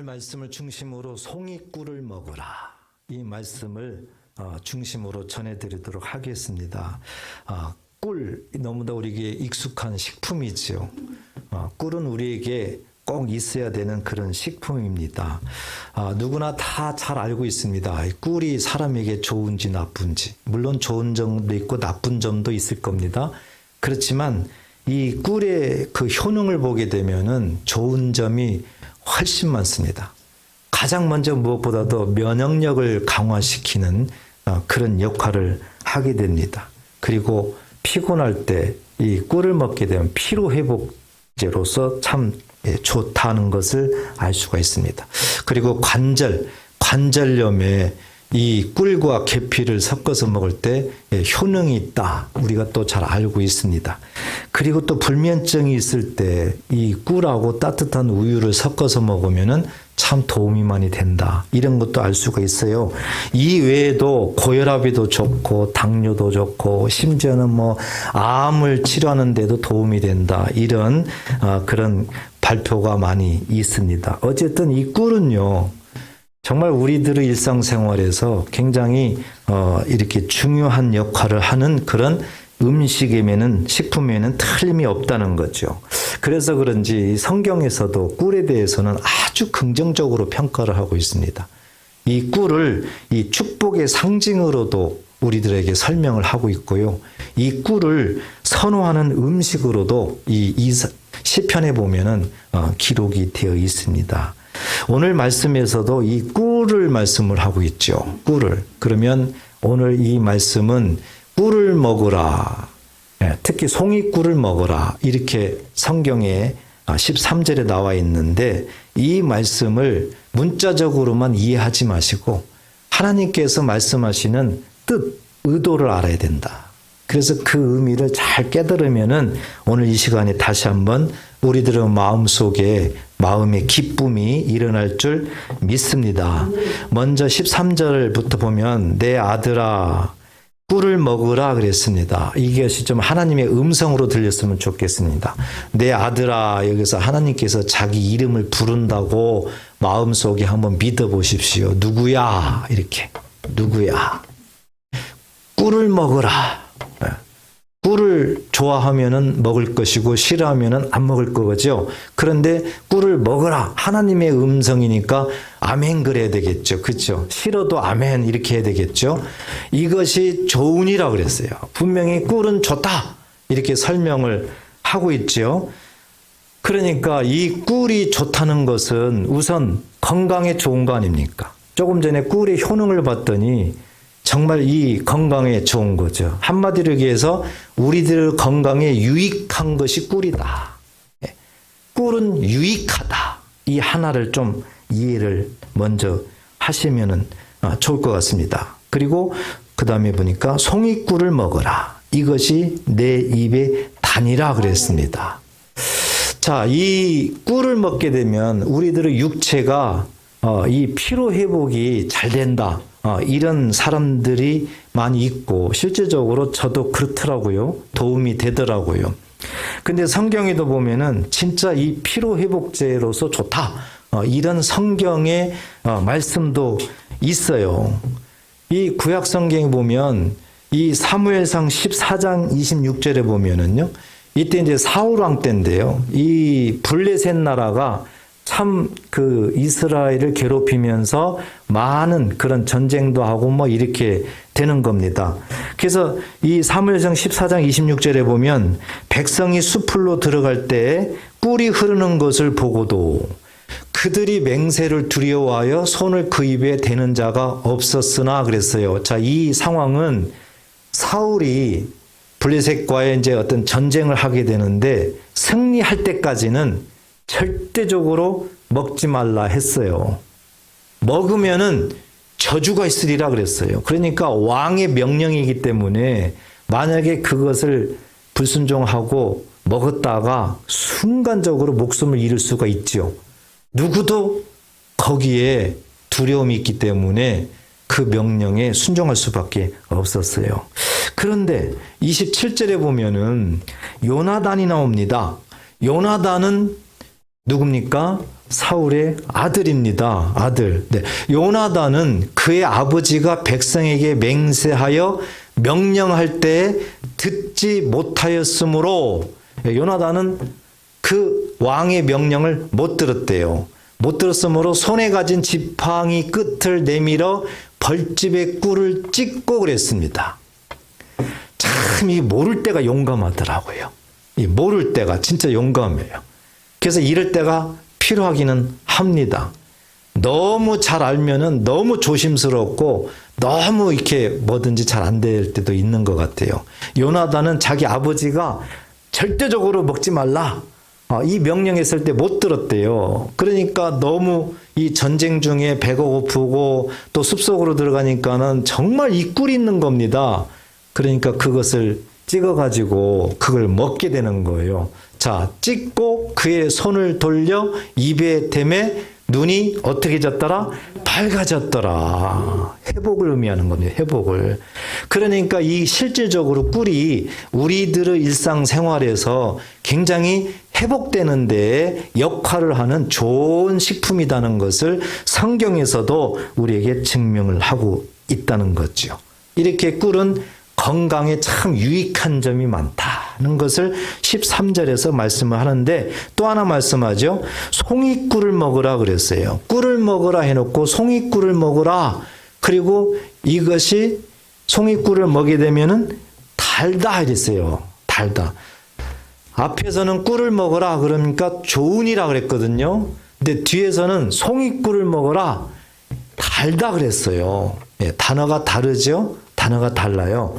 오늘 말씀을 중심으로 송이꿀을 먹으라. 이 말씀을 중심으로 전해드리도록 하겠습니다. 꿀, 너무나 우리에게 익숙한 식품이지요. 꿀은 우리에게 꼭 있어야 되는 그런 식품입니다. 누구나 다 잘 알고 있습니다. 꿀이 사람에게 좋은지 나쁜지. 물론 좋은 점도 있고 나쁜 점도 있을 겁니다. 그렇지만 이 꿀의 그 효능을 보게 되면은 좋은 점이 훨씬 많습니다. 가장 먼저 무엇보다도 면역력을 강화시키는 그런 역할을 하게 됩니다. 그리고 피곤할 때 이 꿀을 먹게 되면 피로회복제로서 참 좋다는 것을 알 수가 있습니다. 그리고 관절염에 이 꿀과 계피를 섞어서 먹을 때 효능이 있다. 우리가 또 잘 알고 있습니다. 그리고 또 불면증이 있을 때 이 꿀하고 따뜻한 우유를 섞어서 먹으면은 참 도움이 많이 된다. 이런 것도 알 수가 있어요. 이 외에도 고혈압에도 좋고 당뇨도 좋고 심지어는 암을 치료하는 데도 도움이 된다. 이런 그런 발표가 많이 있습니다. 어쨌든 이 꿀은요. 정말 우리들의 일상생활에서 굉장히 이렇게 중요한 역할을 하는 그런 음식에는 식품에는 틀림이 없다는 거죠. 그래서 그런지 성경에서도 꿀에 대해서는 아주 긍정적으로 평가를 하고 있습니다. 이 꿀을 이 축복의 상징으로도 우리들에게 설명을 하고 있고요. 이 꿀을 선호하는 음식으로도 이 시편에 보면은 기록이 되어 있습니다. 오늘 말씀에서도 이 꿀을 말씀을 하고 있죠. 꿀을. 그러면 오늘 이 말씀은 꿀을 먹으라. 특히 송이꿀을 먹으라. 이렇게 성경에 13절에 나와 있는데 이 말씀을 문자적으로만 이해하지 마시고 하나님께서 말씀하시는 뜻, 의도를 알아야 된다. 그래서 그 의미를 잘 깨달으면은 오늘 이 시간에 다시 한번 우리들의 마음속에 마음의 기쁨이 일어날 줄 믿습니다. 먼저 13절부터 보면 내 아들아 꿀을 먹으라 그랬습니다. 이것이 좀 하나님의 음성으로 들렸으면 좋겠습니다. 내 아들아, 여기서 하나님께서 자기 이름을 부른다고 마음속에 한번 믿어보십시오. 누구야? 이렇게. 누구야? 꿀을 먹으라. 꿀을 좋아하면은 먹을 것이고 싫어하면은 안 먹을 거죠. 그런데 꿀을 먹으라. 하나님의 음성이니까 아멘 그래야 되겠죠. 그렇죠? 싫어도 아멘 이렇게 해야 되겠죠. 이것이 좋으니라 그랬어요. 분명히 꿀은 좋다. 이렇게 설명을 하고 있죠. 그러니까 이 꿀이 좋다는 것은 우선 건강에 좋은 거 아닙니까? 조금 전에 꿀의 효능을 봤더니 정말 이 건강에 좋은 거죠. 한마디로 얘기해서 우리들 건강에 유익한 것이 꿀이다. 꿀은 유익하다. 이 하나를 좀 이해를 먼저 하시면 좋을 것 같습니다. 그리고 그 다음에 보니까 송이꿀을 먹어라. 이것이 내 입에 다니라 그랬습니다. 자, 이 꿀을 먹게 되면 우리들의 육체가 이 피로 회복이 잘 된다. 이런 사람들이 많이 있고 실제적으로 저도 그렇더라고요. 도움이 되더라고요. 근데 성경에도 보면은 진짜 이 피로 회복제로서 좋다. 이런 성경의 말씀도 있어요. 이 구약 성경에 보면 이 사무엘상 14장 26절에 보면은요. 이때 이제 사울 왕 때인데요. 이 블레셋 나라가 참 그 이스라엘을 괴롭히면서 많은 그런 전쟁도 하고 이렇게 되는 겁니다. 그래서 이 사무엘상 14장 26절에 보면 백성이 숲으로 들어갈 때 꿀이 흐르는 것을 보고도 그들이 맹세를 두려워하여 손을 그 입에 대는 자가 없었으나 그랬어요. 자, 이 상황은 사울이 블레셋과의 이제 어떤 전쟁을 하게 되는데 승리할 때까지는 절대적으로 먹지 말라 했어요. 먹으면은 저주가 있으리라 그랬어요. 그러니까 왕의 명령이기 때문에 만약에 그것을 불순종하고 먹었다가 순간적으로 목숨을 잃을 수가 있죠. 누구도 거기에 두려움이 있기 때문에 그 명령에 순종할 수밖에 없었어요. 그런데 27절에 보면은 요나단이 나옵니다. 요나단은 누굽니까? 사울의 아들입니다. 아들. 네. 요나단은 그의 아버지가 백성에게 맹세하여 명령할 때 듣지 못하였으므로 요나단은 그 왕의 명령을 못 들었대요. 못 들었으므로 손에 가진 지팡이 끝을 내밀어 벌집의 꿀을 찢고 그랬습니다. 참, 이 모를 때가 용감하더라고요. 이 모를 때가 진짜 용감해요. 그래서 이럴 때가 필요하기는 합니다. 너무 잘 알면은 너무 조심스럽고 너무 이렇게 뭐든지 잘 안 될 때도 있는 것 같아요. 요나단은 자기 아버지가 절대적으로 먹지 말라, 이 명령했을 때 못 들었대요. 그러니까 너무 이 전쟁 중에 배가 고프고 또 숲속으로 들어가니까는 정말 이 꿀이 있는 겁니다. 그러니까 그것을 찍어가지고 그걸 먹게 되는 거예요. 자, 찍고 그의 손을 돌려 입에 대매 눈이 어떻게 졌더라? 밝아졌더라. 회복을 의미하는 겁니다. 회복을. 그러니까 이 실질적으로 꿀이 우리들의 일상생활에서 굉장히 회복되는 데 역할을 하는 좋은 식품이라는 것을 성경에서도 우리에게 증명을 하고 있다는 거죠. 이렇게 꿀은 건강에 참 유익한 점이 많다는 것을 13절에서 말씀을 하는데 또 하나 말씀하죠. 송이꿀을 먹으라 그랬어요. 꿀을 먹으라 해놓고 송이꿀을 먹으라. 그리고 이것이 송이꿀을 먹게 되면은 달다 이랬어요. 달다. 앞에서는 꿀을 먹으라 그러니까 좋으니라 그랬거든요. 근데 뒤에서는 송이꿀을 먹으라 달다 그랬어요. 예, 단어가 다르죠. 단어가 달라요.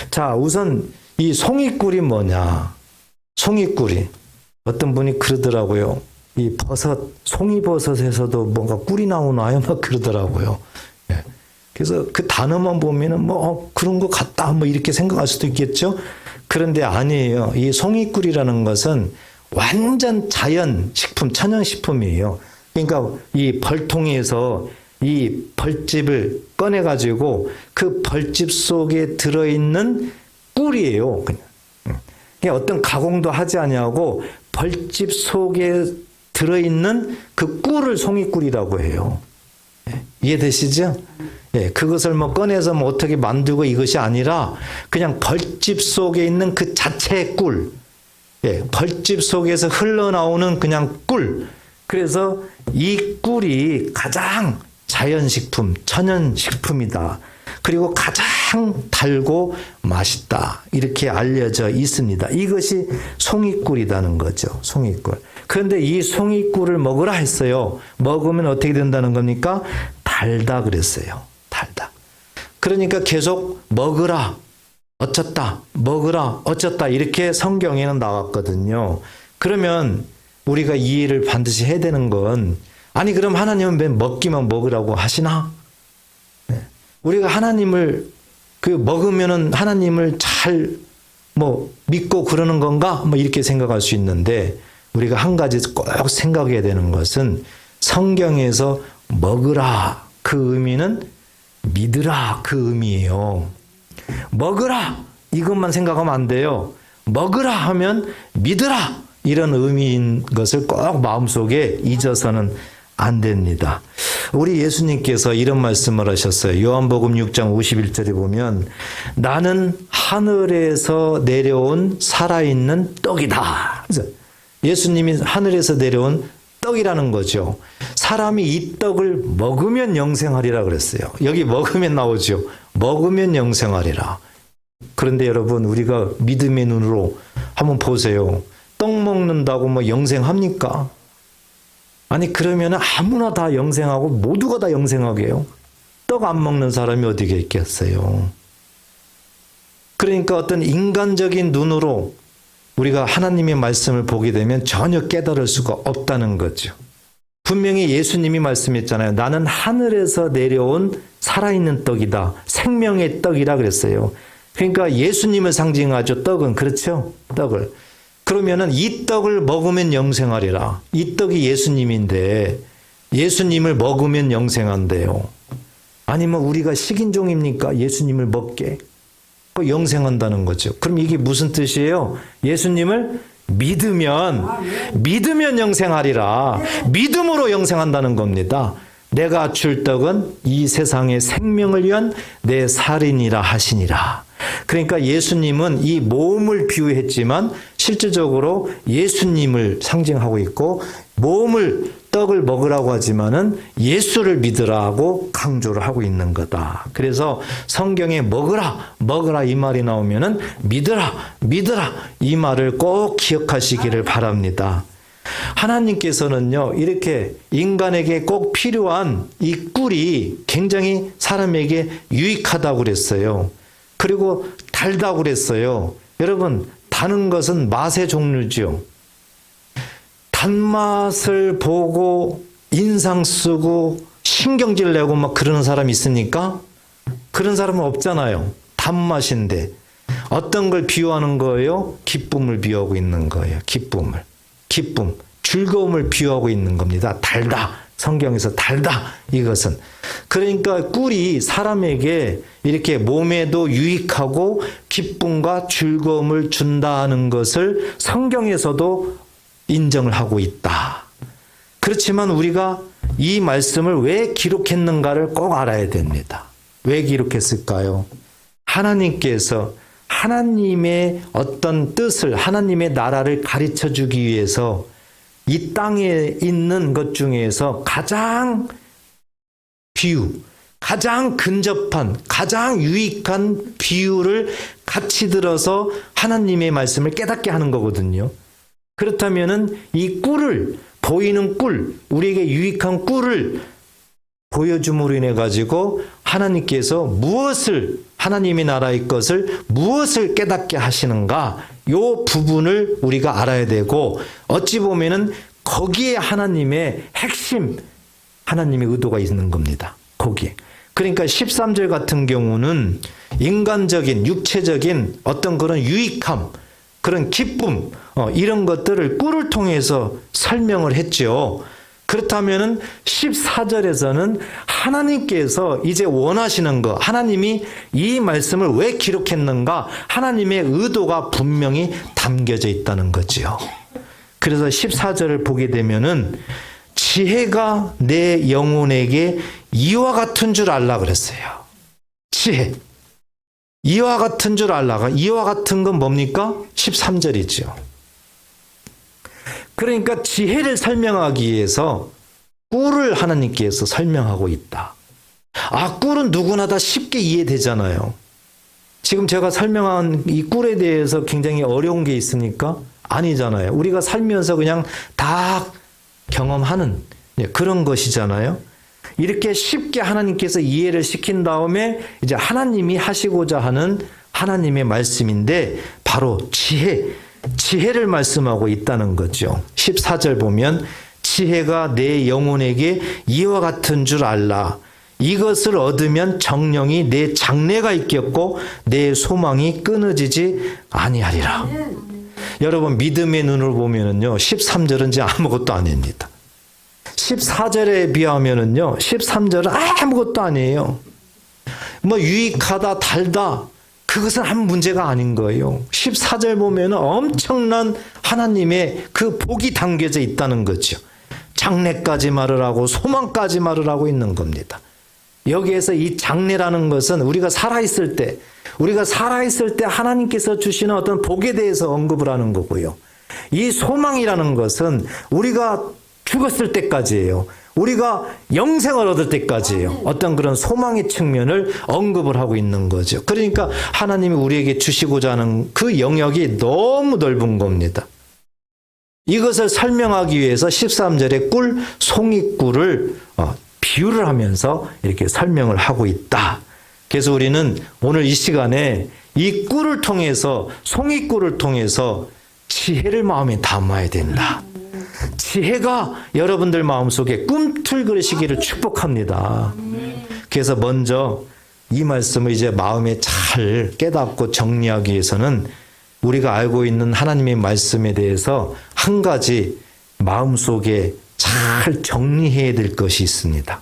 자, 우선 이 송이꿀이 뭐냐? 송이꿀이 어떤 분이 그러더라고요. 이 버섯, 송이버섯에서도 뭔가 꿀이 나오나요? 막 그러더라고요. 예. 그래서 그 단어만 보면은 뭐 그런 것 같다 뭐 이렇게 생각할 수도 있겠죠. 그런데 아니에요. 이 송이꿀이라는 것은 완전 자연 식품, 천연 식품이에요. 그러니까 이 벌통에서 이 벌집을 꺼내가지고 그 벌집 속에 들어있는 꿀이에요. 그냥 어떤 가공도 하지 아니하고 벌집 속에 들어있는 그 꿀을 송이꿀이라고 해요. 이해되시죠? 예, 그것을 뭐 꺼내서 뭐 어떻게 만들고 이것이 아니라 그냥 벌집 속에 있는 그 자체의 꿀. 예, 벌집 속에서 흘러나오는 그냥 꿀. 그래서 이 꿀이 가장 자연식품, 천연식품이다. 그리고 가장 달고 맛있다. 이렇게 알려져 있습니다. 이것이 송이꿀이라는 거죠. 송이꿀. 그런데 이 송이꿀을 먹으라 했어요. 먹으면 어떻게 된다는 겁니까? 달다 그랬어요. 달다. 그러니까 계속 먹으라, 어쩌다, 먹으라, 어쩌다 이렇게 성경에는 나왔거든요. 그러면 우리가 이해를 반드시 해야 되는 건 아니 그럼 하나님은 왜 먹기만 먹으라고 하시나? 네. 우리가 하나님을 먹으면은 하나님을 잘 뭐 믿고 그러는 건가? 뭐 이렇게 생각할 수 있는데 우리가 한 가지 꼭 생각해야 되는 것은 성경에서 먹으라 그 의미는 믿으라 그 의미예요. 먹으라 이것만 생각하면 안 돼요. 먹으라 하면 믿으라 이런 의미인 것을 꼭 마음속에 잊어서는 안 됩니다. 우리 예수님께서 이런 말씀을 하셨어요. 요한복음 6장 51절에 보면 나는 하늘에서 내려온 살아있는 떡이다. 그래서 예수님이 하늘에서 내려온 떡이라는 거죠. 사람이 이 떡을 먹으면 영생하리라 그랬어요. 여기 먹으면 나오죠. 먹으면 영생하리라. 그런데 여러분 우리가 믿음의 눈으로 한번 보세요. 떡 먹는다고 뭐 영생합니까? 아니 그러면 아무나 다 영생하고 모두가 다 영생하게 해요. 떡 안 먹는 사람이 어디에 있겠어요. 그러니까 어떤 인간적인 눈으로 우리가 하나님의 말씀을 보게 되면 전혀 깨달을 수가 없다는 거죠. 분명히 예수님이 말씀했잖아요. 나는 하늘에서 내려온 살아있는 떡이다. 생명의 떡이라 그랬어요. 그러니까 예수님을 상징하죠. 떡은. 그렇죠? 떡을. 그러면은 이 떡을 먹으면 영생하리라. 이 떡이 예수님인데 예수님을 먹으면 영생한대요. 아니면 우리가 식인종입니까? 예수님을 먹게. 영생한다는 거죠. 그럼 이게 무슨 뜻이에요? 예수님을 믿으면 영생하리라. 믿음으로 영생한다는 겁니다. 내가 줄 떡은 이 세상의 생명을 위한 내 살이니라 하시니라. 그러니까 예수님은 이 몸을 비유했지만 실질적으로 예수님을 상징하고 있고, 몸을 떡을 먹으라고 하지만은 예수를 믿으라고 강조를 하고 있는 거다. 그래서 성경에 먹으라 이 말이 나오면은 믿으라 이 말을 꼭 기억하시기를 바랍니다. 하나님께서는요, 이렇게 인간에게 꼭 필요한 이 꿀이 굉장히 사람에게 유익하다고 그랬어요. 그리고 달다고 그랬어요. 여러분, 다는 것은 맛의 종류죠. 단맛을 보고 인상 쓰고 신경질 내고 막 그러는 사람이 있습니까? 그런 사람은 없잖아요. 단맛인데. 어떤 걸 비유하는 거예요? 기쁨을 비유하고 있는 거예요. 기쁨, 즐거움을 비유하고 있는 겁니다. 달다. 성경에서 달다. 이것은. 그러니까 꿀이 사람에게 이렇게 몸에도 유익하고 기쁨과 즐거움을 준다는 것을 성경에서도 인정을 하고 있다. 그렇지만 우리가 이 말씀을 왜 기록했는가를 꼭 알아야 됩니다. 왜 기록했을까요? 하나님께서 하나님의 어떤 뜻을, 하나님의 나라를 가르쳐 주기 위해서 이 땅에 있는 것 중에서 가장 근접한, 가장 유익한 비유를 같이 들어서 하나님의 말씀을 깨닫게 하는 거거든요. 그렇다면은 이 꿀을, 보이는 꿀, 우리에게 유익한 꿀을 보여줌으로 인해 가지고 하나님께서 하나님의 나라의 것을 무엇을 깨닫게 하시는가, 요 부분을 우리가 알아야 되고, 어찌 보면은 거기에 하나님의 핵심, 하나님의 의도가 있는 겁니다. 거기에. 그러니까 13절 같은 경우는 인간적인, 육체적인 어떤 그런 유익함, 그런 기쁨, 이런 것들을 꿀을 통해서 설명을 했죠. 그렇다면은 14절에서는 하나님께서 이제 원하시는 것, 하나님이 이 말씀을 왜 기록했는가, 하나님의 의도가 분명히 담겨져 있다는 거지요. 그래서 14절을 보게 되면은 지혜가 내 영혼에게 이와 같은 줄 알라 그랬어요. 지혜. 이와 같은 줄 알라가, 이와 같은 건 뭡니까? 13절이죠. 그러니까 지혜를 설명하기 위해서 꿀을 하나님께서 설명하고 있다. 아, 꿀은 누구나 다 쉽게 이해되잖아요. 지금 제가 설명한 이 꿀에 대해서 굉장히 어려운 게 있습니까? 아니잖아요. 우리가 살면서 그냥 다 경험하는 그런 것이잖아요. 이렇게 쉽게 하나님께서 이해를 시킨 다음에 이제 하나님이 하시고자 하는 하나님의 말씀인데 바로 지혜를 말씀하고 있다는 거죠. 14절 보면 지혜가 내 영혼에게 이와 같은 줄 알라. 이것을 얻으면 정령이 내 장래가 있겠고 내 소망이 끊어지지 아니하리라. 여러분, 믿음의 눈으로 보면은요, 13절은 이제 아무것도 아닙니다. 14절에 비하면은요, 13절은 아무것도 아니에요. 뭐 유익하다, 달다, 그것은 한 문제가 아닌 거예요. 14절 보면은 엄청난 하나님의 그 복이 담겨져 있다는 거죠. 장래까지 말을 하고 소망까지 말을 하고 있는 겁니다. 여기에서 이 장래라는 것은 우리가 살아있을 때 하나님께서 주시는 어떤 복에 대해서 언급을 하는 거고요. 이 소망이라는 것은 우리가 죽었을 때까지예요. 우리가 영생을 얻을 때까지예요. 어떤 그런 소망의 측면을 언급을 하고 있는 거죠. 그러니까 하나님이 우리에게 주시고자 하는 그 영역이 너무 넓은 겁니다. 이것을 설명하기 위해서 13절에 송이꿀을 비유를 하면서 이렇게 설명을 하고 있다. 그래서 우리는 오늘 이 시간에 이 꿀을 통해서, 송이꿀을 통해서 지혜를 마음에 담아야 된다. 지혜가 여러분들 마음속에 꿈틀거리시기를 축복합니다. 그래서 먼저 이 말씀을 이제 마음에 잘 깨닫고 정리하기 위해서는 우리가 알고 있는 하나님의 말씀에 대해서 한 가지 마음속에 잘 정리해야 될 것이 있습니다.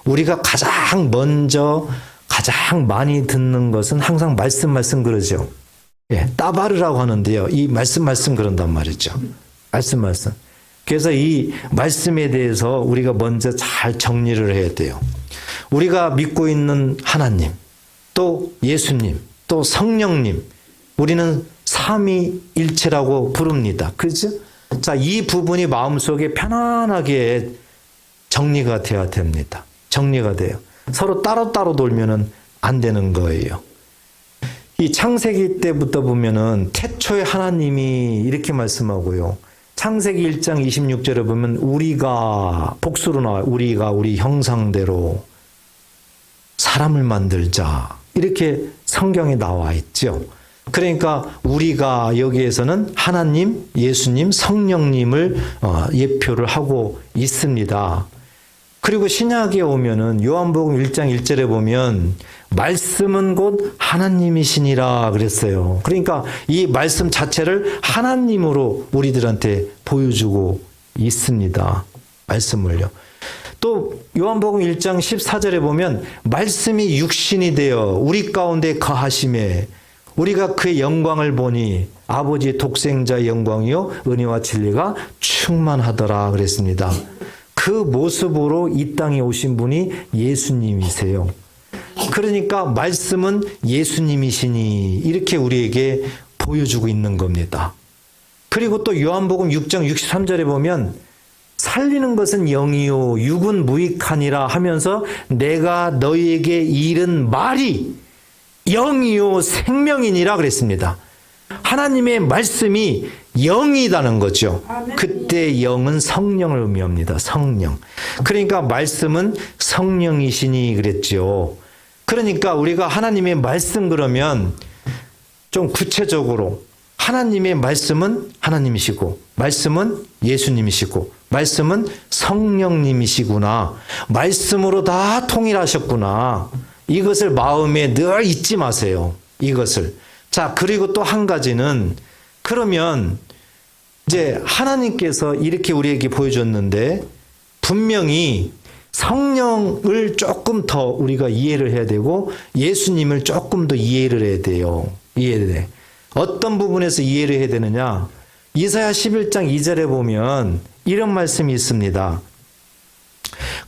우리가 가장 먼저 가장 많이 듣는 것은 항상 말씀 그러죠. 따바르라고 하는데요. 이 말씀 그런단 말이죠. 말씀. 그래서 이 말씀에 대해서 우리가 먼저 잘 정리를 해야 돼요. 우리가 믿고 있는 하나님, 또 예수님, 또 성령님, 우리는 삼위일체라고 부릅니다. 그렇죠? 자, 이 부분이 마음속에 편안하게 정리가 돼야 됩니다. 정리가 돼요. 서로 따로따로 돌면은 안 되는 거예요. 이 창세기 때부터 보면은 태초에 하나님이 이렇게 말씀하고요. 창세기 1장 26절에 보면 우리가 복수로 나와요. 우리가 우리 형상대로 사람을 만들자. 이렇게 성경에 나와 있죠. 그러니까 우리가 여기에서는 하나님, 예수님, 성령님을 예표를 하고 있습니다. 그리고 신약에 오면은 요한복음 1장 1절에 보면 말씀은 곧 하나님이시니라 그랬어요. 그러니까 이 말씀 자체를 하나님으로 우리들한테 보여주고 있습니다. 말씀을요. 또 요한복음 1장 14절에 보면 말씀이 육신이 되어 우리 가운데 거하심에 우리가 그의 영광을 보니 아버지의 독생자의 영광이요 은혜와 진리가 충만하더라 그랬습니다. 그 모습으로 이 땅에 오신 분이 예수님이세요. 그러니까 말씀은 예수님이시니 이렇게 우리에게 보여주고 있는 겁니다. 그리고 또 요한복음 6장 63절에 보면 살리는 것은 영이요 육은 무익하니라 하면서 내가 너희에게 이른 말이 영이요 생명이니라 그랬습니다. 하나님의 말씀이 영이라는 거죠. 그때 영은 성령을 의미합니다. 성령. 그러니까 말씀은 성령이시니 그랬죠. 그러니까 우리가 하나님의 말씀 그러면 좀 구체적으로 하나님의 말씀은 하나님이시고 말씀은 예수님이시고 말씀은 성령님이시구나. 말씀으로 다 통일하셨구나. 이것을 마음에 늘 잊지 마세요. 이것을. 자, 그리고 또 한 가지는 그러면 이제 하나님께서 이렇게 우리에게 보여줬는데 분명히 성령을 조금 더 우리가 이해를 해야 되고 예수님을 조금 더 이해를 해야 돼요. 이해를 해. 어떤 부분에서 이해를 해야 되느냐? 이사야 11장 2절에 보면 이런 말씀이 있습니다.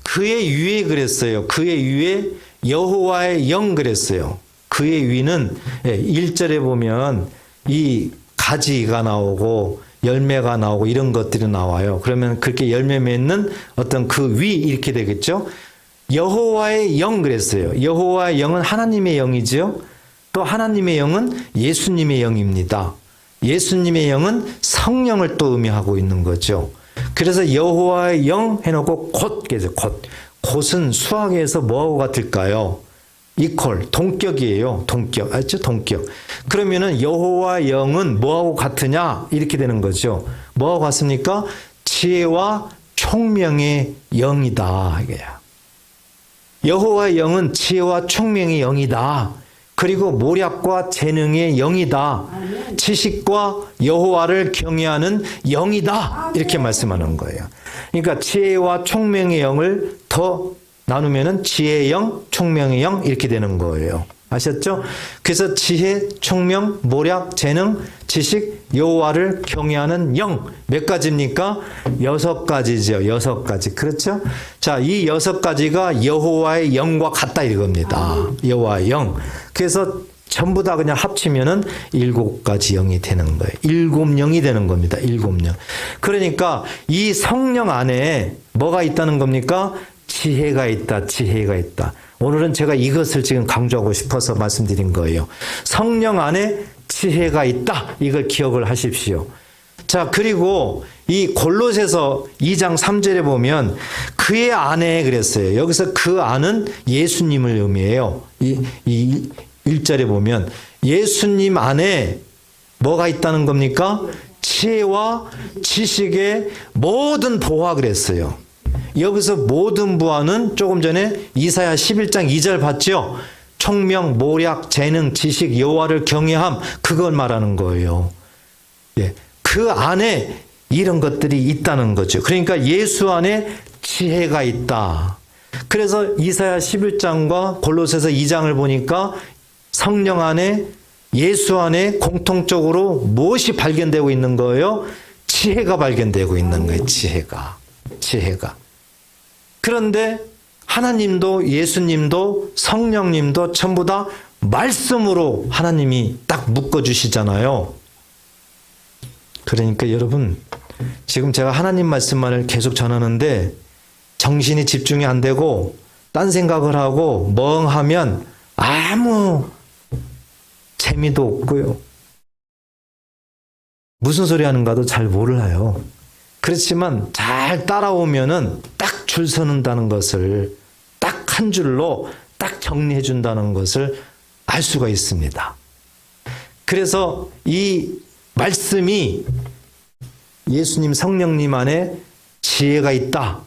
그의 위에 그랬어요. 그의 위에 여호와의 영 그랬어요. 그의 위는 1절에 보면 이 가지가 나오고 열매가 나오고 이런 것들이 나와요. 그러면 그렇게 열매 맺는 어떤 그 위 이렇게 되겠죠. 여호와의 영 그랬어요. 여호와의 영은 하나님의 영이죠. 또 하나님의 영은 예수님의 영입니다. 예수님의 영은 성령을 또 의미하고 있는 거죠. 그래서 여호와의 영 해놓고 곧, 곧은 수학에서 뭐하고 같을까요? 이퀄, 동격이에요. 동격. 알죠? 동격. 그러면은 여호와의 영은 뭐하고 같으냐? 이렇게 되는 거죠. 뭐하고 같습니까? 지혜와 총명의 영이다. 이거야. 여호와의 영은 지혜와 총명의 영이다. 그리고 모략과 재능의 영이다. 지식과 여호와를 경외하는 영이다. 이렇게 말씀하는 거예요. 그러니까 지혜와 총명의 영을 더 나누면은 지혜의 영, 총명의 영 이렇게 되는 거예요. 아셨죠? 그래서 지혜, 총명, 모략, 재능, 지식, 여호와를 경외하는 영 몇 가지입니까? 6가지죠. 6가지. 그렇죠? 자, 이 6가지가 여호와의 영과 같다 이겁니다. 여호와의 영. 그래서 전부 다 그냥 합치면은 7가지 영이 되는 거예요. 7영이 되는 겁니다. 7영. 그러니까 이 성령 안에 뭐가 있다는 겁니까? 지혜가 있다. 지혜가 있다. 오늘은 제가 이것을 지금 강조하고 싶어서 말씀드린 거예요. 성령 안에 지혜가 있다. 이걸 기억을 하십시오. 자, 그리고 이 골로새서 2장 3절에 보면 그의 안에 그랬어요. 여기서 그 안은 예수님을 의미해요. 이 1절에 보면 예수님 안에 뭐가 있다는 겁니까? 지혜와 지식의 모든 보화 그랬어요. 여기서 모든 부하는 조금 전에 이사야 11장 2절 봤죠? 총명, 모략, 재능, 지식, 여호와를 경외함 그걸 말하는 거예요. 예, 그 안에 이런 것들이 있다는 거죠. 그러니까 예수 안에 지혜가 있다. 그래서 이사야 11장과 골로새서 2장을 보니까 성령 안에 예수 안에 공통적으로 무엇이 발견되고 있는 거예요? 지혜가 발견되고 있는 거예요. 지혜가. 그런데 하나님도 예수님도 성령님도 전부 다 말씀으로 하나님이 딱 묶어주시잖아요. 그러니까 여러분, 지금 제가 하나님 말씀만을 계속 전하는데 정신이 집중이 안 되고 딴 생각을 하고 멍하면 아무 재미도 없고요. 무슨 소리 하는가도 잘 몰라요. 그렇지만 잘 따라오면은 딱 줄 서는다는 것을, 딱 한 줄로 딱 정리해 준다는 것을 알 수가 있습니다. 그래서 이 말씀이 예수님 성령님 안에 지혜가 있다.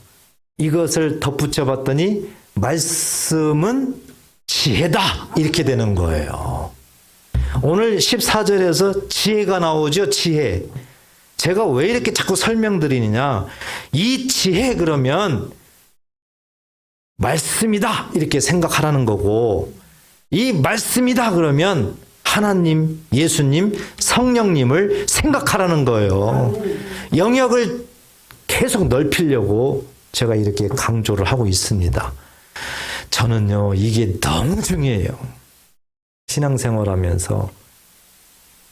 이것을 덧붙여 봤더니 말씀은 지혜다. 이렇게 되는 거예요. 오늘 14절에서 지혜가 나오죠. 지혜. 제가 왜 이렇게 자꾸 설명드리느냐. 이 지혜 그러면 말씀이다. 이렇게 생각하라는 거고, 이 말씀이다 그러면 하나님, 예수님, 성령님을 생각하라는 거예요. 영역을 계속 넓히려고 제가 이렇게 강조를 하고 있습니다. 저는요, 이게 너무 중요해요. 신앙생활하면서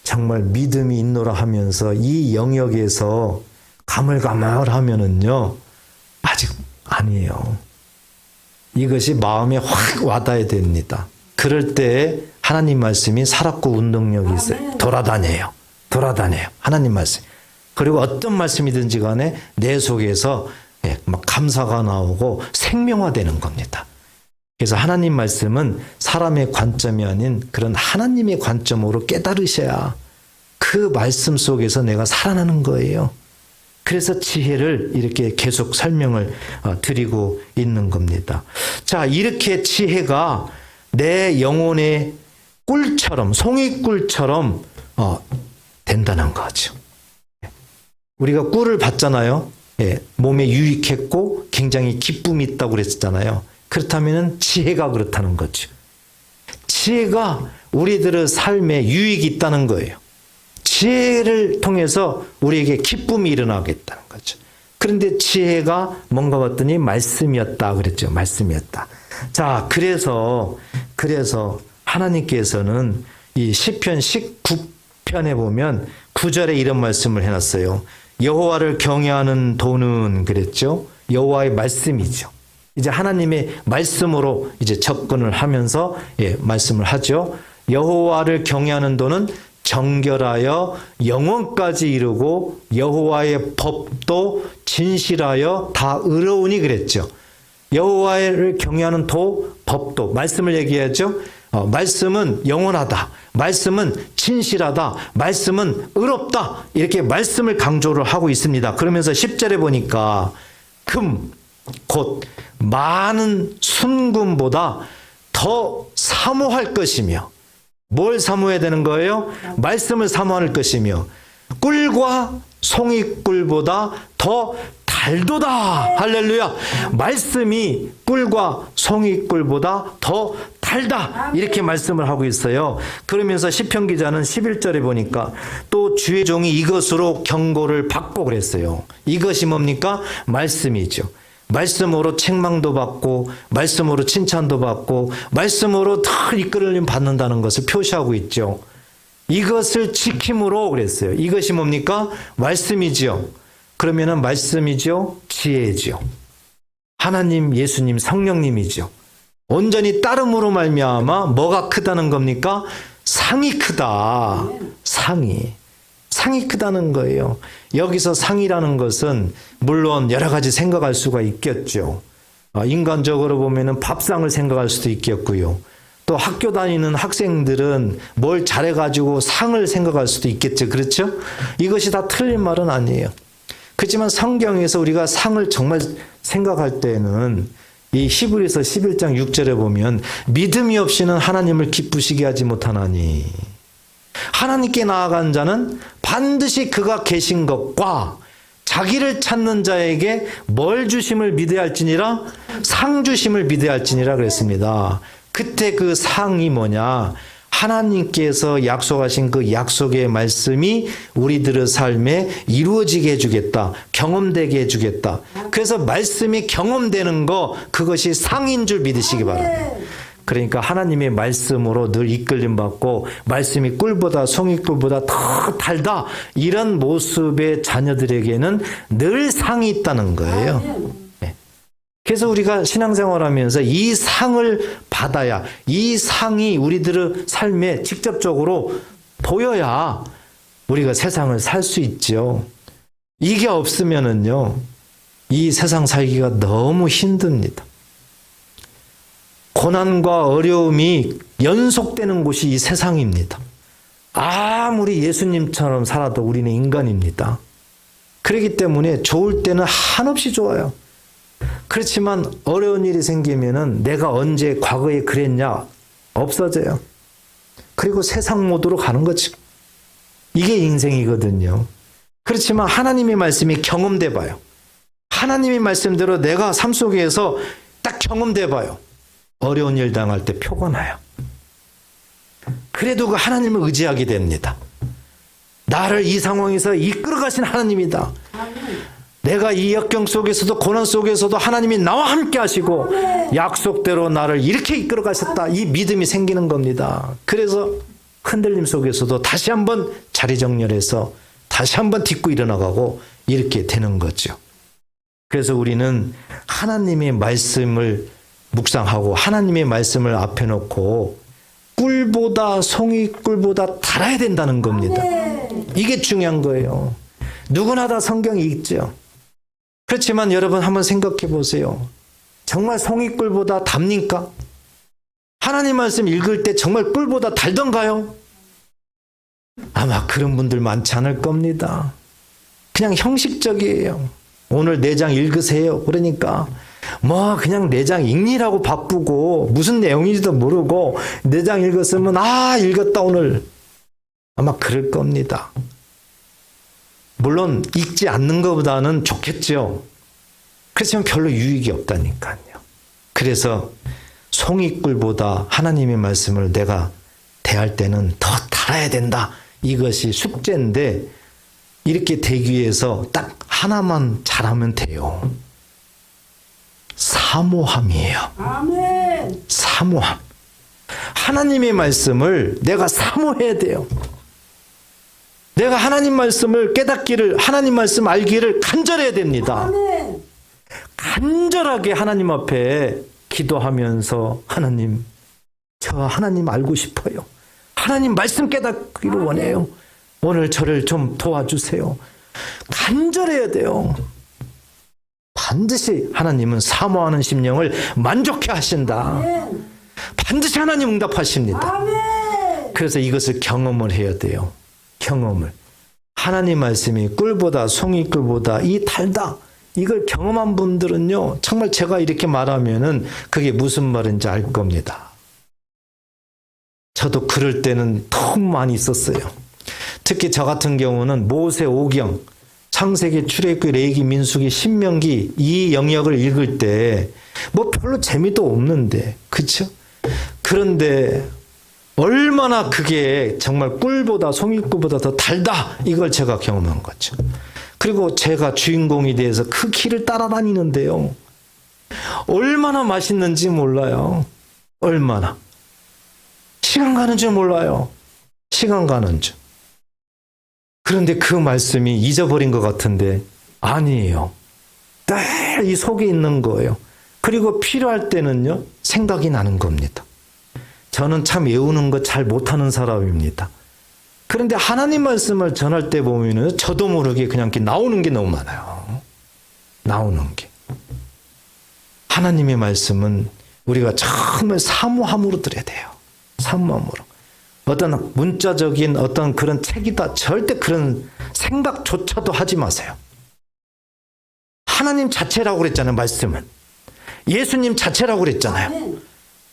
정말 믿음이 있노라 하면서 이 영역에서 가물가물하면은요, 아직 아니에요. 이것이 마음에 확 와닿아야 됩니다. 그럴 때 하나님 말씀이 살았고 운동력이 있어요. 돌아다녀요. 하나님 말씀. 그리고 어떤 말씀이든지 간에 내 속에서 막 감사가 나오고 생명화되는 겁니다. 그래서 하나님 말씀은 사람의 관점이 아닌 그런 하나님의 관점으로 깨달으셔야 그 말씀 속에서 내가 살아나는 거예요. 그래서 지혜를 이렇게 계속 설명을 드리고 있는 겁니다. 자, 이렇게 지혜가 내 영혼의 꿀처럼, 송이꿀처럼 된다는 거죠. 우리가 꿀을 받잖아요. 몸에 유익했고 굉장히 기쁨이 있다고 그랬잖아요. 그렇다면 지혜가 그렇다는 거죠. 지혜가 우리들의 삶에 유익이 있다는 거예요. 지혜를 통해서 우리에게 기쁨이 일어나겠다는 거죠. 그런데 지혜가 뭔가 봤더니 말씀이었다 그랬죠. 말씀이었다. 자, 그래서 하나님께서는 이 시편 19편에 보면 9절에 이런 말씀을 해놨어요. 여호와를 경외하는 도는 그랬죠. 여호와의 말씀이죠. 이제 하나님의 말씀으로 이제 접근을 하면서 말씀을 하죠. 여호와를 경외하는 도는 정결하여 영원까지 이르고 여호와의 법도 진실하여 다 의로우니 그랬죠. 여호와를 경외하는 도, 법도, 말씀을 얘기하죠. 말씀은 영원하다. 말씀은 진실하다. 말씀은 의롭다. 이렇게 말씀을 강조를 하고 있습니다. 그러면서 10절에 보니까 금, 곧 많은 순금보다 더 사모할 것이며, 뭘 사모해야 되는 거예요? 말씀을 사모할 것이며, 꿀과 송이꿀보다 더 달도다. 할렐루야. 말씀이 꿀과 송이꿀보다 더 달다. 이렇게 말씀을 하고 있어요. 그러면서 시편 기자는 11절에 보니까 또 주의 종이 이것으로 경고를 받고 그랬어요. 이것이 뭡니까? 말씀이죠. 말씀으로 책망도 받고 말씀으로 칭찬도 받고 말씀으로 다 이끌림 받는다는 것을 표시하고 있죠. 이것을 지킴으로 그랬어요. 이것이 뭡니까? 말씀이지요. 그러면은 말씀이죠. 지혜죠. 하나님, 예수님, 성령님이죠. 온전히 따름으로 말미암아 뭐가 크다는 겁니까? 상이 크다. 상이 크다는 거예요. 여기서 상이라는 것은 물론 여러 가지 생각할 수가 있겠죠. 인간적으로 보면은 밥상을 생각할 수도 있겠고요. 또 학교 다니는 학생들은 뭘 잘해가지고 상을 생각할 수도 있겠죠. 그렇죠? 이것이 다 틀린 말은 아니에요. 그렇지만 성경에서 우리가 상을 정말 생각할 때는 이 히브리서 11장 6절에 보면 믿음이 없이는 하나님을 기쁘시게 하지 못하나니 하나님께 나아간 자는 반드시 그가 계신 것과 자기를 찾는 자에게 뭘 주심을 믿어야 할지니라? 상 주심을 믿어야 할지니라 그랬습니다. 그때 그 상이 뭐냐? 하나님께서 약속하신 그 약속의 말씀이 우리들의 삶에 이루어지게 해주겠다. 경험되게 해주겠다. 그래서 말씀이 경험되는 거, 그것이 상인 줄 믿으시기 바랍니다. 그러니까 하나님의 말씀으로 늘 이끌림 받고 말씀이 꿀보다 송이꿀보다 더 달다, 이런 모습의 자녀들에게는 늘 상이 있다는 거예요. 네. 그래서 우리가 신앙생활하면서 이 상을 받아야, 이 상이 우리들의 삶에 직접적으로 보여야 우리가 세상을 살 수 있죠. 이게 없으면은요, 이 세상 살기가 너무 힘듭니다. 고난과 어려움이 연속되는 곳이 이 세상입니다. 아무리 예수님처럼 살아도 우리는 인간입니다. 그렇기 때문에 좋을 때는 한없이 좋아요. 그렇지만 어려운 일이 생기면은 내가 언제 과거에 그랬냐, 없어져요. 그리고 세상 모드로 가는 거지. 이게 인생이거든요. 그렇지만 하나님의 말씀이 경험돼 봐요. 하나님의 말씀대로 내가 삶 속에서 딱 경험돼 봐요. 어려운 일 당할 때 표가 나요. 그래도 그 하나님을 의지하게 됩니다. 나를 이 상황에서 이끌어 가신 하나님이다. 내가 이 역경 속에서도 고난 속에서도 하나님이 나와 함께 하시고 약속대로 나를 이렇게 이끌어 가셨다. 이 믿음이 생기는 겁니다. 그래서 흔들림 속에서도 다시 한번 자리 정렬해서 다시 한번 딛고 일어나가고 이렇게 되는 거죠. 그래서 우리는 하나님의 말씀을 묵상하고 하나님의 말씀을 앞에 놓고 꿀보다 송이꿀보다 달아야 된다는 겁니다. 이게 중요한 거예요. 누구나 다 성경이 읽죠. 그렇지만 여러분 한번 생각해 보세요. 정말 송이꿀보다 답니까? 하나님 말씀 읽을 때 정말 꿀보다 달던가요? 아마 그런 분들 많지 않을 겁니다. 그냥 형식적이에요. 오늘 4장 읽으세요. 그러니까 뭐 그냥 4장 읽느라고 바쁘고 무슨 내용인지도 모르고 4장 읽었으면 읽었다 오늘. 아마 그럴 겁니다. 물론 읽지 않는 것보다는 좋겠죠. 그렇지만 별로 유익이 없다니까요. 그래서 송이꿀보다 하나님의 말씀을 내가 대할 때는 더 달아야 된다. 이것이 숙제인데 이렇게 되기 위해서 딱 하나만 잘하면 돼요. 사모함이에요. 아멘. 사모함. 하나님의 말씀을 내가 사모해야 돼요. 내가 하나님 말씀을 깨닫기를, 하나님 말씀 알기를 간절해야 됩니다. 아멘. 간절하게 하나님 앞에 기도하면서 하나님, 저 하나님 알고 싶어요. 하나님 말씀 깨닫기를 원해요. 오늘 저를 좀 도와주세요. 간절해야 돼요. 반드시 하나님은 사모하는 심령을 만족해 하신다. 반드시 하나님 응답하십니다. 그래서 이것을 경험을 해야 돼요. 경험을. 하나님 말씀이 꿀보다 송이꿀보다 이 달다. 이걸 경험한 분들은요, 정말 제가 이렇게 말하면은 그게 무슨 말인지 알 겁니다. 저도 그럴 때는 너무 많이 있었어요. 특히 저 같은 경우는 모세 오경, 창세기, 출애굽기, 레위기, 민수기, 신명기 이 영역을 읽을 때 뭐 별로 재미도 없는데, 그렇죠? 그런데 얼마나 그게 정말 꿀보다 송이꿀보다 더 달다, 이걸 제가 경험한 거죠. 그리고 제가 주인공이 돼서 그 길을 따라다니는데요, 얼마나 맛있는지 몰라요. 얼마나. 시간 가는 줄 몰라요. 시간 가는 줄. 그런데 그 말씀이 잊어버린 것 같은데 아니에요. 늘 이 속에 있는 거예요. 그리고 필요할 때는요, 생각이 나는 겁니다. 저는 참 외우는 거 잘 못하는 사람입니다. 그런데 하나님 말씀을 전할 때 보면은 저도 모르게 그냥 이렇게 나오는 게 너무 많아요. 나오는 게. 하나님의 말씀은 우리가 정말 사모함으로 들어야 돼요. 사모함으로. 어떤 문자적인 어떤 그런 책이다, 절대 그런 생각조차도 하지 마세요. 하나님 자체라고 그랬잖아요, 말씀은. 예수님 자체라고 그랬잖아요.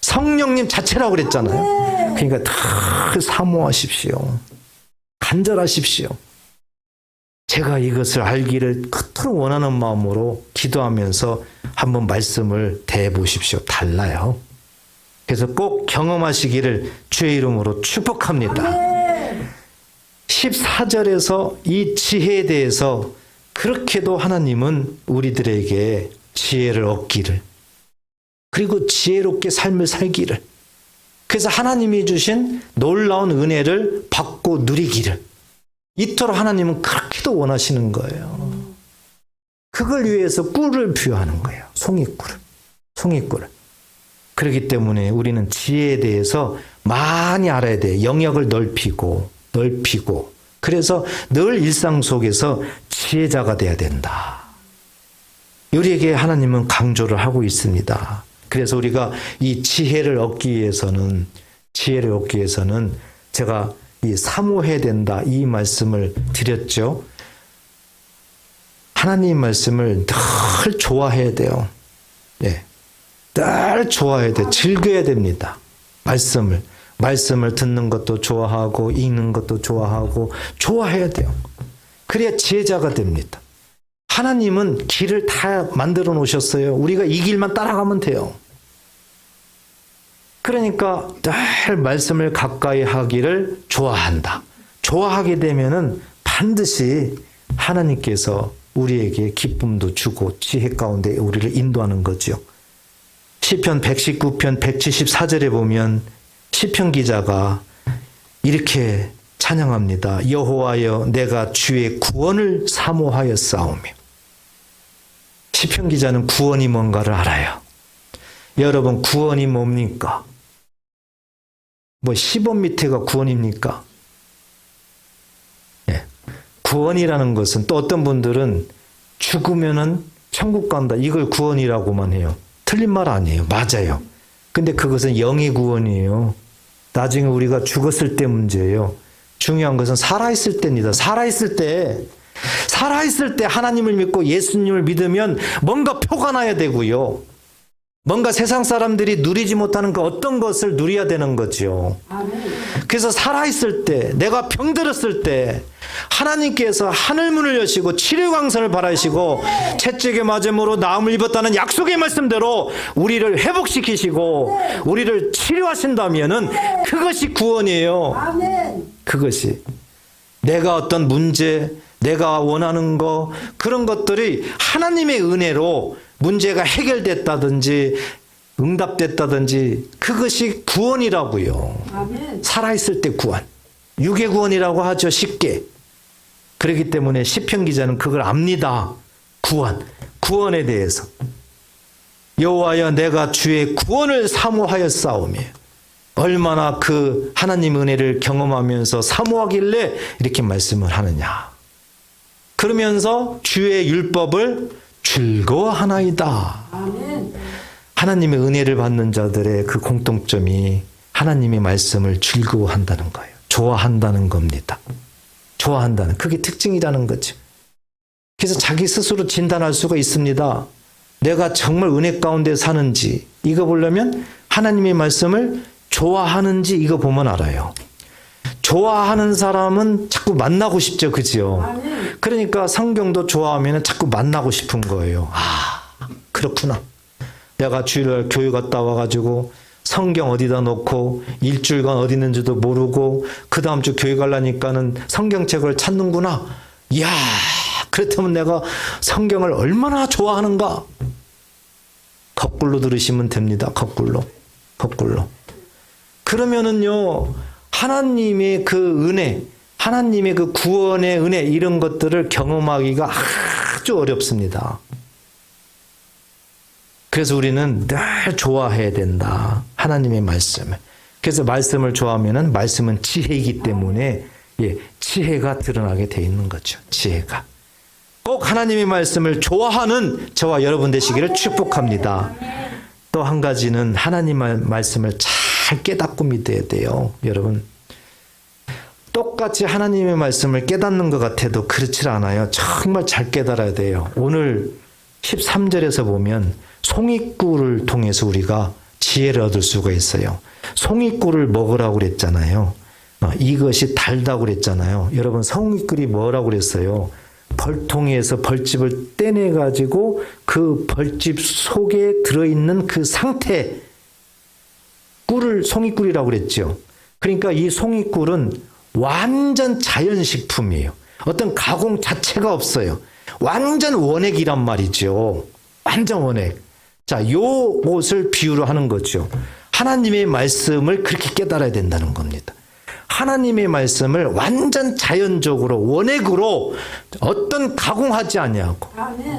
성령님 자체라고 그랬잖아요. 그러니까 다 사모하십시오. 간절하십시오. 제가 이것을 알기를 그토록 원하는 마음으로 기도하면서 한번 말씀을 대해 보십시오. 달라요. 그래서 꼭 경험하시기를 주의 이름으로 축복합니다. 14절에서 이 지혜에 대해서 그렇게도 하나님은 우리들에게 지혜를 얻기를, 그리고 지혜롭게 삶을 살기를, 그래서 하나님이 주신 놀라운 은혜를 받고 누리기를 이토록 하나님은 그렇게도 원하시는 거예요. 그걸 위해서 꿀을 부여하는 거예요. 송이꿀을. 그렇기 때문에 우리는 지혜에 대해서 많이 알아야 돼요. 영역을 넓히고 그래서 늘 일상 속에서 지혜자가 돼야 된다. 우리에게 하나님은 강조를 하고 있습니다. 그래서 우리가 이 지혜를 얻기 위해서는 제가 이 사모해야 된다 이 말씀을 드렸죠. 하나님 말씀을 늘 좋아해야 돼요. 네. 늘 좋아해야 돼. 즐겨야 됩니다. 말씀을 듣는 것도 좋아하고 읽는 것도 좋아하고 좋아해야 돼요. 그래야 지혜자가 됩니다. 하나님은 길을 다 만들어 놓으셨어요. 우리가 이 길만 따라가면 돼요. 그러니까 늘 말씀을 가까이 하기를 좋아한다. 좋아하게 되면은 반드시 하나님께서 우리에게 기쁨도 주고 지혜 가운데 우리를 인도하는 거죠. 시편 119편 174절에 보면 시편 기자가 이렇게 찬양합니다. 여호와여 내가 주의 구원을 사모하였사오며. 시편 기자는 구원이 뭔가를 알아요. 여러분 구원이 뭡니까? 뭐 10원 밑에가 구원입니까? 예. 구원이라는 것은 또 어떤 분들은 죽으면은 천국 간다. 이걸 구원이라고만 해요. 틀린 말 아니에요. 맞아요. 근데 그것은 영의 구원이에요. 나중에 우리가 죽었을 때 문제예요. 중요한 것은 살아있을 때입니다. 살아있을 때 하나님을 믿고 예수님을 믿으면 뭔가 표가 나야 되고요. 뭔가 세상 사람들이 누리지 못하는 그 어떤 것을 누려야 되는 거죠. 그래서 살아있을 때, 내가 병들었을 때 하나님께서 하늘문을 여시고 치료광선을 바라시고 채찍에 맞음으로 나음을 입었다는 약속의 말씀대로 우리를 회복시키시고 우리를 치료하신다면은 그것이 구원이에요. 그것이 내가 어떤 문제, 내가 원하는 거 그런 것들이 하나님의 은혜로 문제가 해결됐다든지 응답됐다든지 그것이 구원이라고요. 아멘. 살아있을 때 구원. 육의 구원이라고 하죠. 쉽게. 그렇기 때문에 시편 기자는 그걸 압니다. 구원에 대해서. 여호와여 내가 주의 구원을 사모하였사오며. 얼마나 그 하나님 은혜를 경험하면서 사모하길래 이렇게 말씀을 하느냐. 그러면서 주의 율법을 즐거워하나이다. 아멘. 하나님의 은혜를 받는 자들의 그 공통점이 하나님의 말씀을 즐거워한다는 거예요. 좋아한다는 겁니다. 좋아한다는 그게 특징이라는 거죠. 그래서 자기 스스로 진단할 수가 있습니다. 내가 정말 은혜 가운데 사는지 이거 보려면 하나님의 말씀을 좋아하는지 이거 보면 알아요. 좋아하는 사람은 자꾸 만나고 싶죠. 그죠? 그러니까 성경도 좋아하면 자꾸 만나고 싶은 거예요. 아, 그렇구나. 내가 주일날 교회 갔다 와가지고 성경 어디다 놓고 일주일간 어디 있는지도 모르고 그 다음 주 교회 가려니까는 성경책을 찾는구나. 이야, 그렇다면 내가 성경을 얼마나 좋아하는가. 거꾸로 들으시면 됩니다. 거꾸로. 그러면은요, 하나님의 그 은혜, 하나님의 그 구원의 은혜 이런 것들을 경험하기가 아주 어렵습니다. 그래서 우리는 늘 좋아해야 된다. 하나님의 말씀을. 그래서 말씀을 좋아하면은 말씀은 지혜이기 때문에 지혜가 드러나게 돼 있는 거죠. 지혜가. 꼭 하나님의 말씀을 좋아하는 저와 여러분 되시기를 축복합니다. 또 한 가지는 하나님의 말씀을 잘 깨닫고 믿어야 돼요. 여러분. 똑같이 하나님의 말씀을 깨닫는 것 같아도 그렇지 않아요. 정말 잘 깨달아야 돼요. 오늘 13절에서 보면 송이꿀을 통해서 우리가 지혜를 얻을 수가 있어요. 송이꿀을 먹으라고 그랬잖아요. 이것이 달다고 그랬잖아요. 여러분 송이꿀이 뭐라고 그랬어요? 벌통에서 벌집을 떼내가지고 그 벌집 속에 들어있는 그 상태 꿀을 송이꿀이라고 그랬죠. 그러니까 이 송이꿀은 완전 자연식품이에요. 어떤 가공 자체가 없어요. 완전 원액이란 말이죠. 완전 원액. 자, 요것을 비유로 하는 거죠. 하나님의 말씀을 그렇게 깨달아야 된다는 겁니다. 하나님의 말씀을 완전 자연적으로 원액으로 어떤 가공하지 아니하고.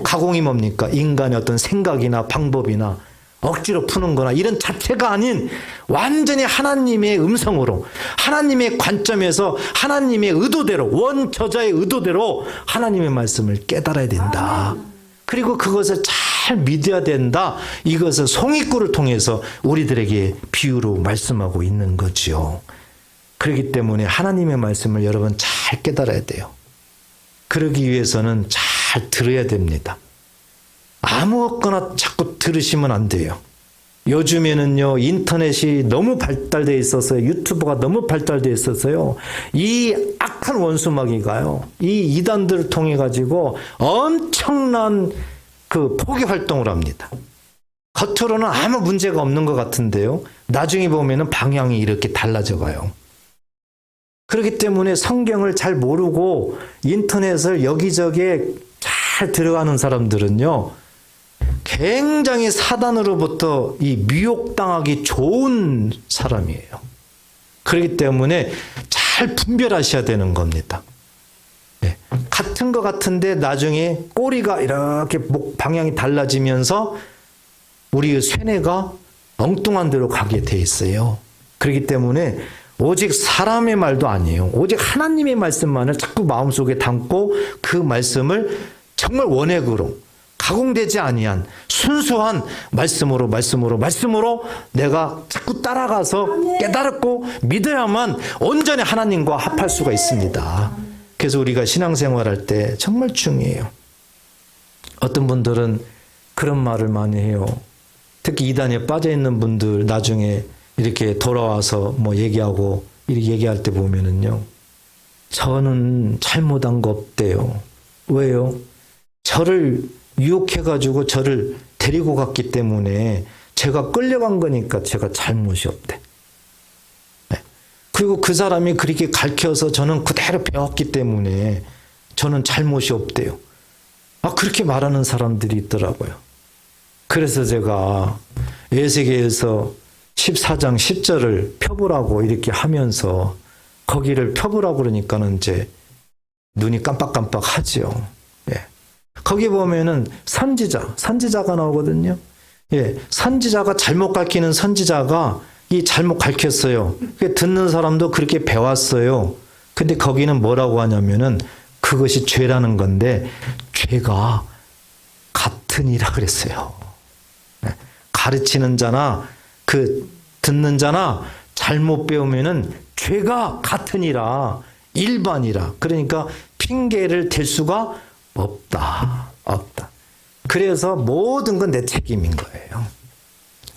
가공이 뭡니까? 인간의 어떤 생각이나 방법이나 억지로 푸는 거나 이런 자체가 아닌 완전히 하나님의 음성으로 하나님의 관점에서 하나님의 의도대로 원저자의 의도대로 하나님의 말씀을 깨달아야 된다. 그리고 그것을 잘 믿어야 된다. 이것을 송이꿀을 통해서 우리들에게 비유로 말씀하고 있는 거죠. 그렇기 때문에 하나님의 말씀을 여러분 잘 깨달아야 돼요. 그러기 위해서는 잘 들어야 됩니다. 아무거나 자꾸 들으시면 안 돼요. 요즘에는요, 인터넷이 너무 발달되어 있어서요, 유튜브가 너무 발달되어 있어서요, 이 악한 원수마귀가요, 이 이단들을 통해 가지고 엄청난 그 포기 활동을 합니다. 겉으로는 아무 문제가 없는 것 같은데요, 나중에 보면은 방향이 이렇게 달라져 가요. 그렇기 때문에 성경을 잘 모르고 인터넷을 여기저기에 잘 들어가는 사람들은요, 굉장히 사단으로부터 이 미혹당하기 좋은 사람이에요. 그렇기 때문에 잘 분별하셔야 되는 겁니다. 네. 같은 것 같은데 나중에 꼬리가 이렇게 방향이 달라지면서 우리 쇠뇌가 엉뚱한 데로 가게 돼 있어요. 그렇기 때문에 오직 사람의 말도 아니에요. 오직 하나님의 말씀만을 자꾸 마음속에 담고 그 말씀을 정말 원액으로 가공되지 아니한 순수한 말씀으로 내가 자꾸 따라가서 깨달았고 믿어야만 온전히 하나님과 합할 수가 있습니다. 그래서 우리가 신앙생활할 때 정말 중요해요. 어떤 분들은 그런 말을 많이 해요. 특히 이단에 빠져 있는 분들 나중에 이렇게 돌아와서 뭐 얘기하고 이렇게 얘기할 때 보면은요, 저는 잘못한 거 없대요. 왜요? 저를 유혹해가지고 저를 데리고 갔기 때문에 제가 끌려간 거니까 제가 잘못이 없대. 네. 그리고 그 사람이 그렇게 가르쳐서 저는 그대로 배웠기 때문에 저는 잘못이 없대요. 그렇게 말하는 사람들이 있더라고요. 그래서 제가 에스겔서 14장 10절을 펴보라고 이렇게 하면서 거기를 펴보라고 그러니까는 이제 눈이 깜빡깜빡 하죠. 예. 거기 보면은 선지자가 나오거든요. 예. 선지자가 잘못 가르치는 선지자가 이 잘못 가르쳤어요. 듣는 사람도 그렇게 배웠어요. 근데 거기는 뭐라고 하냐면은 그것이 죄라는 건데 죄가 같으니라 그랬어요. 예. 가르치는 자나 듣는 자나 잘못 배우면은 죄가 같으니라, 일반이라. 그러니까 핑계를 댈 수가 없다. 그래서 모든 건 내 책임인 거예요.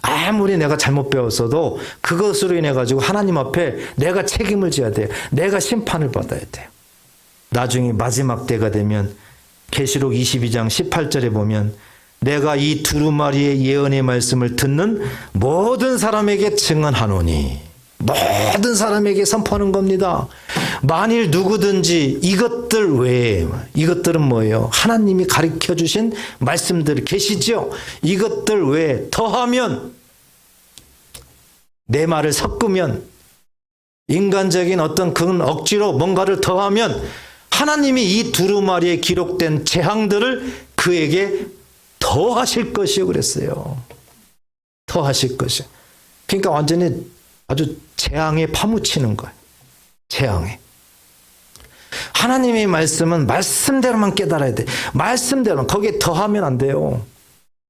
아무리 내가 잘못 배웠어도 그것으로 인해 가지고 하나님 앞에 내가 책임을 져야 돼요. 내가 심판을 받아야 돼요. 나중에 마지막 때가 되면 계시록 22장 18절에 보면 내가 이 두루마리의 예언의 말씀을 듣는 모든 사람에게 증언하노니, 모든 사람에게 선포하는 겁니다. 만일 누구든지 이것들 외에, 이것들은 뭐예요? 하나님이 가르쳐 주신 말씀들 계시죠? 이것들 외에 더하면, 내 말을 섞으면, 인간적인 어떤 그런 억지로 뭔가를 더하면 하나님이 이 두루마리에 기록된 재앙들을 그에게 더하실 것이요 그랬어요. 더하실 것이요. 그러니까 완전히 아주 재앙에 파묻히는 거예요. 재앙에. 하나님의 말씀은 말씀대로만 깨달아야 돼. 말씀대로. 거기에 더하면 안 돼요.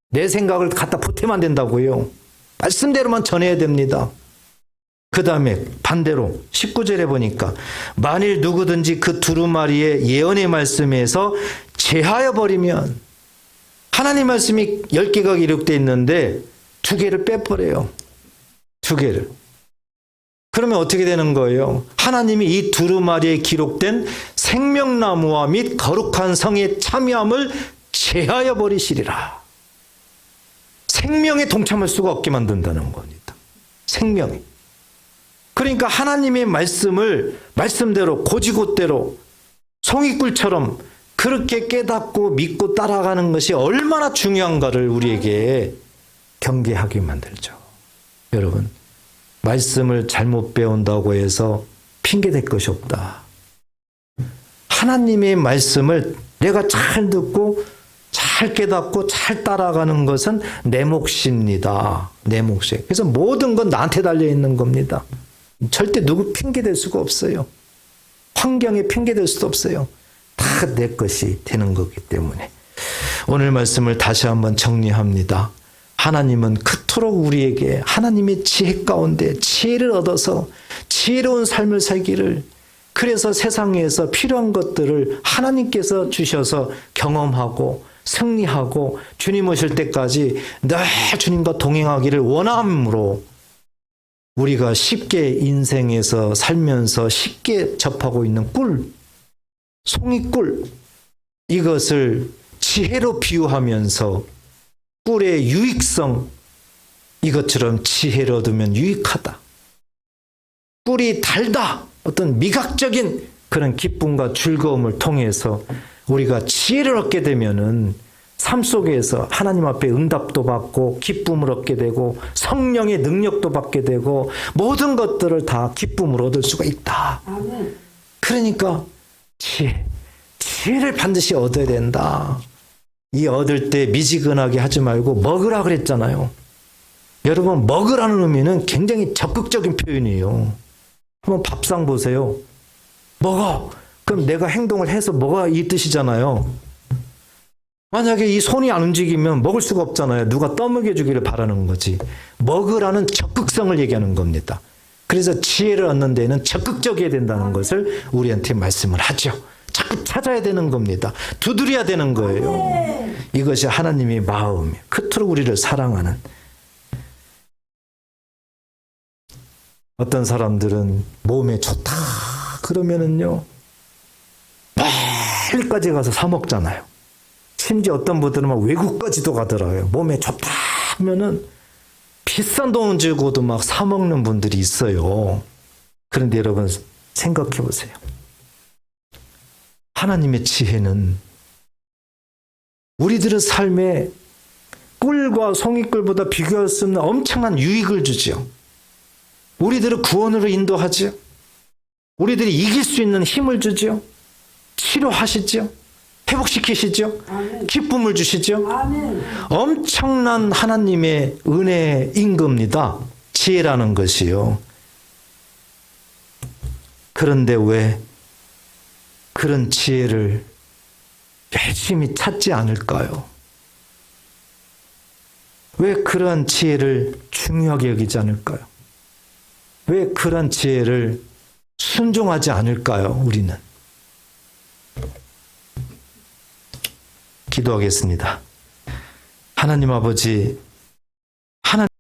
내 생각을 갖다 보태면 안 된다고요. 말씀대로만 전해야 됩니다. 그 다음에 반대로 19절에 보니까 만일 누구든지 그 두루마리의 예언의 말씀에서 제하여 버리면, 하나님 말씀이 10개가 기록되어 있는데 2개를 빼버려요. 2개를. 그러면 어떻게 되는 거예요? 하나님이 이 두루마리에 기록된 생명나무와 및 거룩한 성의 참여함을 제하여 버리시리라. 생명에 동참할 수가 없게 만든다는 겁니다. 생명이. 그러니까 하나님의 말씀을 말씀대로 고지고대로 송이꿀처럼 그렇게 깨닫고 믿고 따라가는 것이 얼마나 중요한가를 우리에게 경계하게 만들죠. 여러분, 말씀을 잘못 배운다고 해서 핑계댈 것이 없다. 하나님의 말씀을 내가 잘 듣고 잘 깨닫고 잘 따라가는 것은 내 몫입니다. 내 몫이에요. 그래서 모든 건 나한테 달려있는 겁니다. 절대 누구 핑계댈 수가 없어요. 환경에 핑계댈 수도 없어요. 다 내 것이 되는 거기 때문에. 오늘 말씀을 다시 한번 정리합니다. 하나님은 그토록 우리에게 하나님의 지혜 가운데 지혜를 얻어서 지혜로운 삶을 살기를, 그래서 세상에서 필요한 것들을 하나님께서 주셔서 경험하고 승리하고 주님 오실 때까지 늘 주님과 동행하기를 원함으로 우리가 쉽게 인생에서 살면서 쉽게 접하고 있는 꿀, 송이꿀, 이것을 지혜로 비유하면서 꿀의 유익성, 이것처럼 지혜를 얻으면 유익하다. 꿀이 달다. 어떤 미각적인 그런 기쁨과 즐거움을 통해서 우리가 지혜를 얻게 되면은 삶 속에서 하나님 앞에 응답도 받고 기쁨을 얻게 되고 성령의 능력도 받게 되고 모든 것들을 다 기쁨으로 얻을 수가 있다. 아멘. 그러니까 지혜를 반드시 얻어야 된다. 이 얻을 때 미지근하게 하지 말고 먹으라 그랬잖아요. 여러분, 먹으라는 의미는 굉장히 적극적인 표현이에요. 한번 밥상 보세요. 먹어. 그럼 내가 행동을 해서 먹어, 이 뜻이잖아요. 만약에 이 손이 안 움직이면 먹을 수가 없잖아요. 누가 떠먹여 주기를 바라는 거지. 먹으라는 적극성을 얘기하는 겁니다. 그래서 지혜를 얻는 데는 적극적이어야 된다는 것을 우리한테 말씀을 하죠. 자꾸 찾아야 되는 겁니다. 두드려야 되는 거예요. 이것이 하나님의 마음, 그토록 우리를 사랑하는. 어떤 사람들은 몸에 좋다 그러면은요, 멀리까지 가서 사 먹잖아요. 심지어 어떤 분들은 막 외국까지도 가더라고요. 몸에 좋다 하면은 비싼 돈 주고도 막 사 먹는 분들이 있어요. 그런데 여러분 생각해 보세요. 하나님의 지혜는 우리들의 삶에 꿀과 송이꿀보다 비교할 수 없는 엄청난 유익을 주죠. 우리들을 구원으로 인도하죠. 우리들이 이길 수 있는 힘을 주죠. 치료하시죠. 회복시키시죠. 아멘. 기쁨을 주시죠. 아멘. 엄청난 하나님의 은혜인 겁니다. 지혜라는 것이요. 그런데 왜 그런 지혜를 열심히 찾지 않을까요? 왜 그러한 지혜를 중요하게 여기지 않을까요? 왜 그러한 지혜를 순종하지 않을까요? 우리는. 기도하겠습니다. 하나님 아버지,